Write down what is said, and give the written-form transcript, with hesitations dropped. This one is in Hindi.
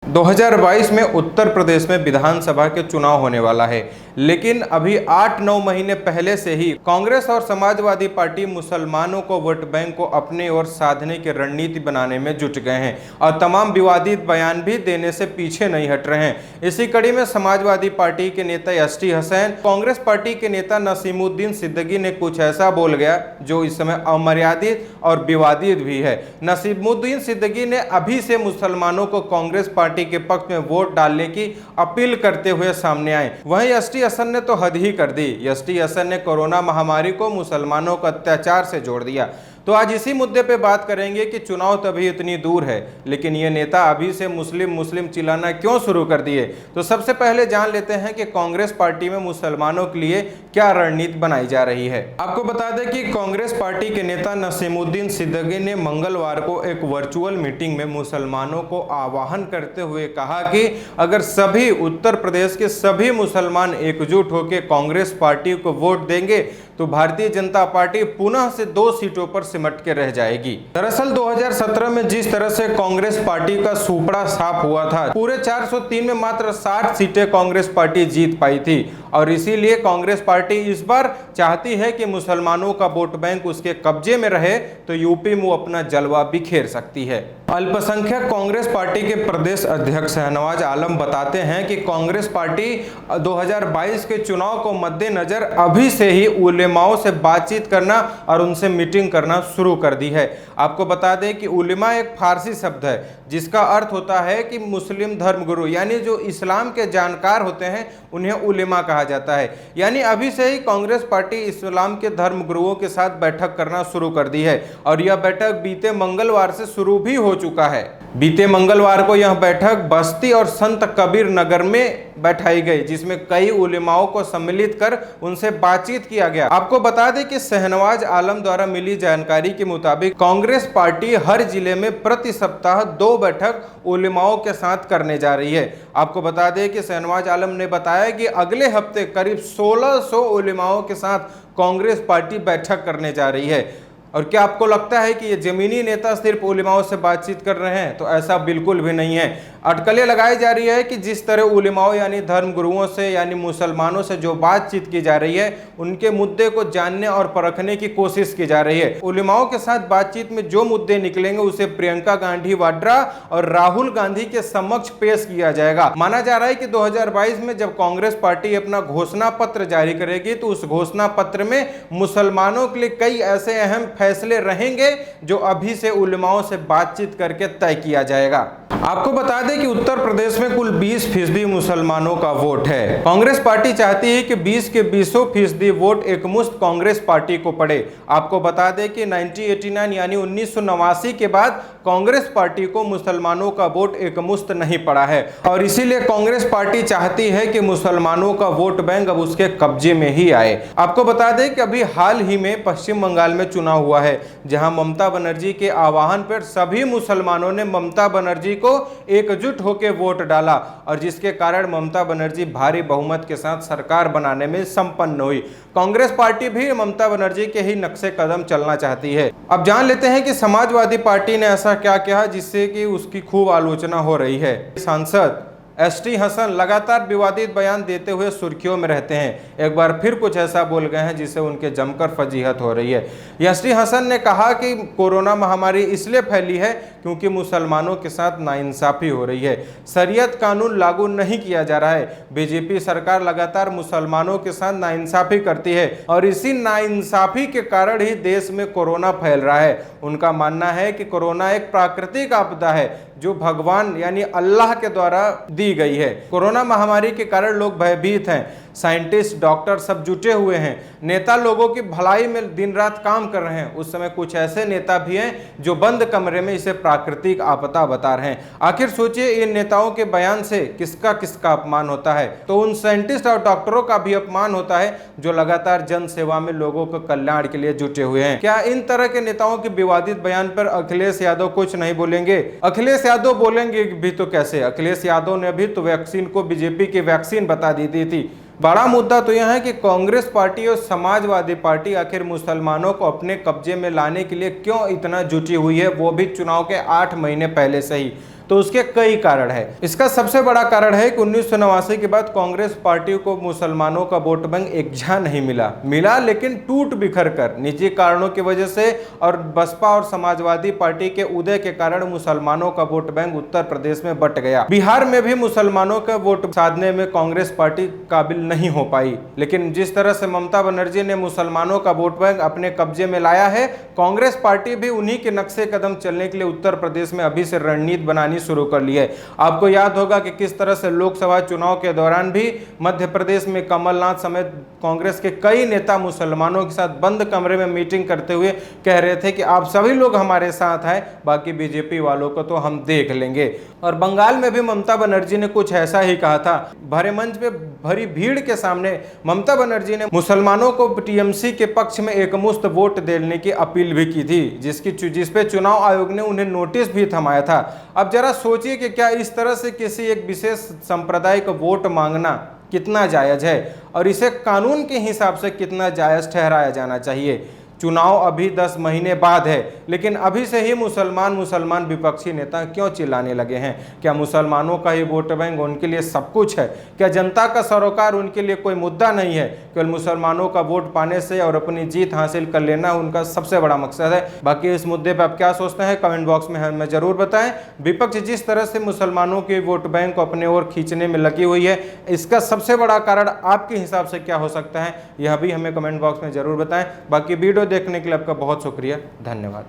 2022 में उत्तर प्रदेश में विधानसभा के चुनाव होने वाला है, लेकिन अभी 8-9 महीने पहले से ही कांग्रेस और समाजवादी पार्टी मुसलमानों को वोट बैंक को अपने ओर साधने की रणनीति बनाने में जुट गए हैं और तमाम विवादित बयान भी देने से पीछे नहीं हट रहे हैं। इसी कड़ी में समाजवादी पार्टी के नेता एसटी हसन, कांग्रेस पार्टी के नेता नसीमुद्दीन सिद्दीकी ने कुछ ऐसा बोल गया जो इस समय अमर्यादित और विवादित भी है। नसीमुद्दीन सिद्दीकी ने अभी से मुसलमानों को कांग्रेस पार्टी के पक्ष में वोट डालने की अपील करते हुए सामने आए। वहीं एसटी हसन ने तो हद ही कर दी। एसटी हसन ने कोरोना महामारी को मुसलमानों को अत्याचार से जोड़ दिया। तो आज इसी मुद्दे पे बात करेंगे कि चुनाव तभी इतनी दूर है, लेकिन ये नेता अभी से मुस्लिम मुस्लिम चिल्लाना क्यों शुरू कर दिए। तो सबसे पहले जान लेते हैं कि कांग्रेस पार्टी में मुसलमानों के लिए क्या रणनीति बनाई जा रही है। आपको बता दें कि कांग्रेस पार्टी के नेता नसीमुद्दीन सिद्दीकी ने मंगलवार को एक वर्चुअल मीटिंग में मुसलमानों को आह्वान करते हुए कहा कि अगर सभी उत्तर प्रदेश के सभी मुसलमान एकजुट होकर कांग्रेस पार्टी को वोट देंगे तो भारतीय जनता पार्टी पुनः से 2 सीटों पर सिमट के रह जाएगी। दरअसल 2017 में जिस तरह से कांग्रेस पार्टी का सुपड़ा साफ हुआ था, पूरे 403 में मात्र 60 सीटें कांग्रेस पार्टी जीत पाई थी और इसीलिए कांग्रेस पार्टी इस बार चाहती है कि मुसलमानों का वोट बैंक उसके कब्जे में रहे तो यूपी में अपना जलवा बिखेर सकती है। अल्पसंख्यक कांग्रेस पार्टी के प्रदेश अध्यक्ष शहनवाज आलम बताते हैं कि कांग्रेस पार्टी 2022 के चुनाव को मद्देनजर अभी से ही उलेमाओं से बातचीत करना और उनसे मीटिंग करना शुरू कर दी है। आपको बता दें कि उलेमा एक फारसी शब्द है जिसका अर्थ होता है कि मुस्लिम धर्मगुरु, यानी जो इस्लाम के जानकार होते हैं उन्हें उलेमा कहा जाता है। यानी अभी से ही कांग्रेस पार्टी इस्लाम के धर्मगुरुओं के साथ बैठक करना शुरू कर दी है और यह बैठक बीते मंगलवार से शुरू भी हो चुका है। बीते मंगलवार को यह बैठक बस्ती और संत कबीर नगर में बैठाई गई, जिसमें कई उलेमाओं को सम्मिलित कर उनसे बातचीत किया गया। आपको बता दें कि शहनवाज आलम द्वारा मिली जानकारी के मुताबिक कांग्रेस पार्टी हर जिले में प्रति सप्ताह 2 बैठक उलेमाओं के साथ करने जा रही है। आपको बता दें कि शहनवाज आलम ने बताया कि अगले हफ्ते करीब 1600 उलेमाओं के साथ कांग्रेस पार्टी बैठक करने जा रही है। और क्या आपको लगता है कि ये जमीनी नेता सिर्फ उलेमाओं से बातचीत कर रहे हैं? तो ऐसा बिल्कुल भी नहीं है। अटकलें लगाई जा रही है कि जिस तरह उलेमाओं यानी धर्म गुरुओं से यानी मुसलमानों से जो बातचीत की जा रही है, उनके मुद्दे को जानने और परखने की कोशिश की जा रही है। उलेमाओं के साथ बातचीत में जो मुद्दे निकलेंगे उसे प्रियंका गांधी वाड्रा और राहुल गांधी के समक्ष पेश किया जाएगा। माना जा रहा है कि 2022 में जब कांग्रेस पार्टी अपना घोषणा पत्र जारी करेगी तो उस घोषणा पत्र में मुसलमानों के लिए कई ऐसे अहम फैसले रहेंगे जो अभी से उलेमाओं से बातचीत करके तय किया जाएगा। आपको बता दें कि उत्तर प्रदेश में कुल 20% मुसलमानों का वोट है। कांग्रेस पार्टी चाहती है कि 20 के 20% वोट एकमुश्त कांग्रेस पार्टी को पड़े। आपको बता दें कि 1989 यानी 1989 के बाद कांग्रेस पार्टी को मुसलमानों का वोट एकमुश्त नहीं पड़ा है और इसीलिए कांग्रेस पार्टी चाहती है कि मुसलमानों का वोट बैंक अब उसके कब्जे में ही आए। आपको बता दें कि अभी हाल ही में पश्चिम बंगाल में चुनाव हुआ है, जहां ममता बनर्जी के आह्वान पर सभी मुसलमानों ने ममता बनर्जी को एकजुट होकर वोट डाला और जिसके कारण ममता बनर्जी भारी बहुमत के साथ सरकार बनाने में संपन्न हुई। कांग्रेस पार्टी भी ममता बनर्जी के ही नक्शे कदम चलना चाहती है। अब जान लेते हैं कि समाजवादी पार्टी ने ऐसा क्या किया जिससे कि उसकी खूब आलोचना हो रही है। सांसद एसटी हसन लगातार विवादित बयान देते हुए सुर्खियों में रहते हैं। एक बार फिर कुछ ऐसा बोल गए हैं जिससे उनके जमकर फजीहत हो रही है। एसटी हसन ने कहा कि कोरोना महामारी इसलिए फैली है क्योंकि मुसलमानों के साथ नाइंसाफी हो रही है। शरीयत कानून लागू नहीं किया जा रहा है। बीजेपी सरकार लगातार मुसलमानों के साथ नाइंसाफी करती है और इसी नाइंसाफी के कारण ही देश में कोरोना फैल रहा है। उनका मानना है कि कोरोना एक प्राकृतिक आपदा है जो भगवान यानी अल्लाह के द्वारा दी गई है। कोरोना महामारी के कारण लोग भयभीत हैं। साइंटिस्ट, डॉक्टर सब जुटे हुए हैं। नेता लोगों की भलाई में दिन रात काम कर रहे हैं। उस समय कुछ ऐसे नेता भी हैं जो बंद कमरे में इसे प्राकृतिक आपदा बता रहे हैं। आखिर सोचिए, इन नेताओं के बयान से किसका किसका अपमान होता है? तो उन साइंटिस्ट और डॉक्टरों का भी अपमान होता है जो लगातार जन सेवा में लोगों के कल्याण के लिए जुटे हुए हैं। क्या इन तरह के नेताओं के विवादित बयान पर अखिलेश यादव कुछ नहीं बोलेंगे? अखिलेश यादव बोलेंगे भी तो कैसे? अखिलेश यादव ने भी तो वैक्सीन को बीजेपी की वैक्सीन बता दी थी। बड़ा मुद्दा तो यह है कि कांग्रेस पार्टी और समाजवादी पार्टी आखिर मुसलमानों को अपने कब्जे में लाने के लिए क्यों इतना जुटी हुई है, वो भी चुनाव के 8 महीने पहले से ही। तो उसके कई कारण है। इसका सबसे बड़ा कारण है कि 1989 के बाद कांग्रेस पार्टी को मुसलमानों का वोट बैंक एकजा नहीं मिला, लेकिन टूट बिखर कर निजी कारणों की वजह से और बसपा और समाजवादी पार्टी के उदय के कारण मुसलमानों का वोट बैंक उत्तर प्रदेश में बट गया। बिहार में भी मुसलमानों का वोट साधने में कांग्रेस पार्टी काबिल नहीं हो पाई, लेकिन जिस तरह से ममता बनर्जी ने मुसलमानों का वोट बैंक अपने कब्जे में लाया है, कांग्रेस पार्टी भी उन्हीं के नक्शे कदम चलने के लिए उत्तर प्रदेश में अभी से रणनीति बनानी शुरू कर ली है। आपको याद होगा कि किस तरह से लोकसभा चुनाव के दौरान भी मध्य प्रदेश में कमलनाथ समेत कांग्रेस के कई नेता मुसलमानों के साथ बंद कमरे में मीटिंग करते हुए कह रहे थे कि आप सभी लोग हमारे साथ हैं, बाकी बीजेपी वालों को तो हम देख लेंगे। और बंगाल में भी ममता बनर्जी ने कुछ ऐसा ही कहा था। भरे मंच पे भरी भीड़ के सामने ममता बनर्जी ने मुसलमानों को टीएमसी के पक्ष में एकमुश्त वोट देने की अपील भी की थी, जिस पे चुनाव आयोग ने उन्हें नोटिस भी थमाया था। अब जरा सोचिए कि क्या इस तरह से किसी एक विशेष संप्रदाय को वोट मांगना कितना जायज है और इसे कानून के हिसाब से कितना जायज ठहराया जाना चाहिए। चुनाव अभी 10 महीने बाद है, लेकिन अभी से ही मुसलमान विपक्षी नेता क्यों चिल्लाने लगे हैं? क्या मुसलमानों का ही वोट बैंक उनके लिए सब कुछ है? क्या जनता का सरोकार उनके लिए कोई मुद्दा नहीं है? केवल मुसलमानों का वोट पाने से और अपनी जीत हासिल कर लेना उनका सबसे बड़ा मकसद है। बाकी इस मुद्दे पर आप क्या सोचते हैं कमेंट बॉक्स में हमें जरूर बताएं। विपक्ष जिस तरह से मुसलमानों के वोट बैंक को अपने ओर खींचने में लगी हुई है, इसका सबसे बड़ा कारण आपके हिसाब से क्या हो सकता है, यह भी हमें कमेंट बॉक्स में जरूर बताएं। बाकी वीडियो देखने के लिए आपका बहुत शुक्रिया, धन्यवाद।